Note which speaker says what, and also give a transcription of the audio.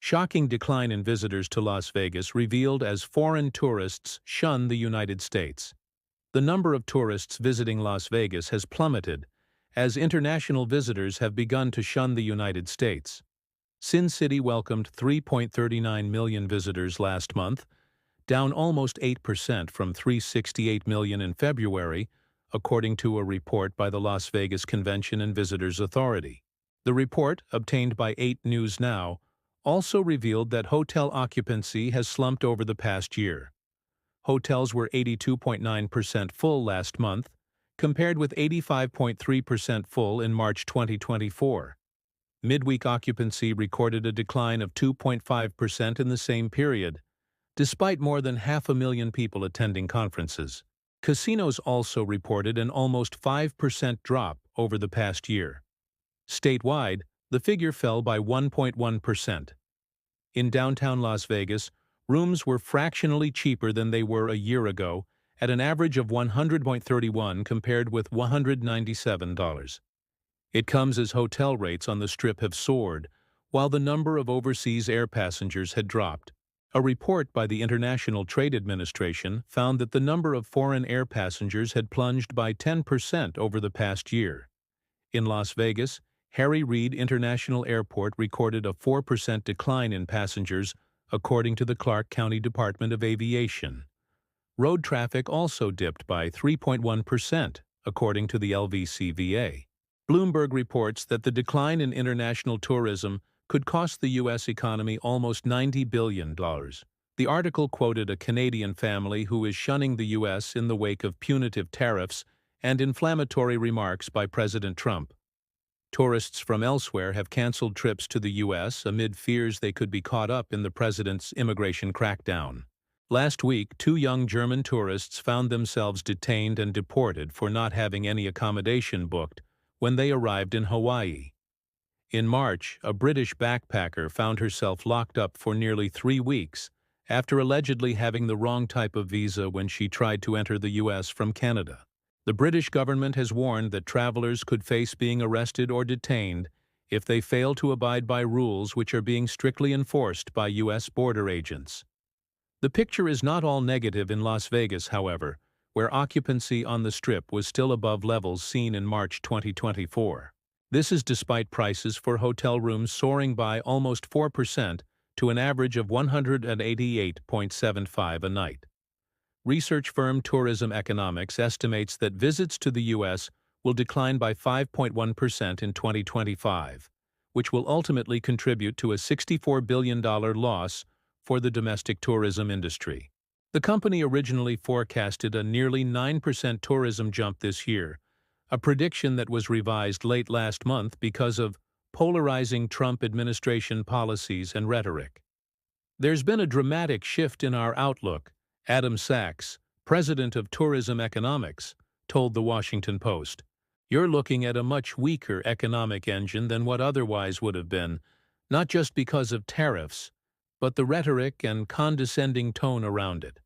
Speaker 1: Shocking decline in visitors to Las Vegas revealed as foreign tourists shun the United States. The number of tourists visiting Las Vegas has plummeted, as international visitors have begun to shun the United States. Sin City welcomed 3.39 million visitors last month, down almost 8% from 368 million in February, according to a report by the Las Vegas Convention and Visitors Authority. The report, obtained by 8 News Now, also revealed that hotel occupancy has slumped over the past year. Hotels were 82.9% full last month, compared with 85.3% full in March 2024. Midweek occupancy recorded a decline of 2.5% in the same period, despite more than 500,000 people attending conferences. Casinos also reported an almost 5% drop over the past year. Statewide, the figure fell by 1.1%. In downtown Las Vegas, rooms were fractionally cheaper than they were a year ago, at an average of $100.31 compared with $197. It comes as hotel rates on the Strip have soared, while the number of overseas air passengers had dropped. A report by the International Trade Administration found that the number of foreign air passengers had plunged by 10% over the past year. In Las Vegas, Harry Reid International Airport recorded a 4% decline in passengers, according to the Clark County Department of Aviation. Road traffic also dipped by 3.1%, according to the LVCVA. Bloomberg reports that the decline in international tourism could cost the U.S. economy almost $90 billion. The article quoted a Canadian family who is shunning the U.S. in the wake of punitive tariffs and inflammatory remarks by President Trump. Tourists from elsewhere have canceled trips to the U.S. amid fears they could be caught up in the president's immigration crackdown. Last week, 2 young German tourists found themselves detained and deported for not having any accommodation booked when they arrived in Hawaii. In March, a British backpacker found herself locked up for nearly 3 weeks after allegedly having the wrong type of visa when she tried to enter the U.S. from Canada. The British government has warned that travelers could face being arrested or detained if they fail to abide by rules which are being strictly enforced by U.S. border agents. The picture is not all negative in Las Vegas, however, where occupancy on the Strip was still above levels seen in March 2024. This is despite prices for hotel rooms soaring by almost 4% to an average of $188.75 a night. Research firm Tourism Economics estimates that visits to the U.S. will decline by 5.1% in 2025, which will ultimately contribute to a $64 billion loss for the domestic tourism industry. The company originally forecasted a nearly 9% tourism jump this year, a prediction that was revised late last month because of polarizing Trump administration policies and rhetoric. There's been a dramatic shift in our outlook, Adam Sachs, president of Tourism Economics, told The Washington Post. You're looking at a much weaker economic engine than what otherwise would have been, not just because of tariffs, but the rhetoric and condescending tone around it.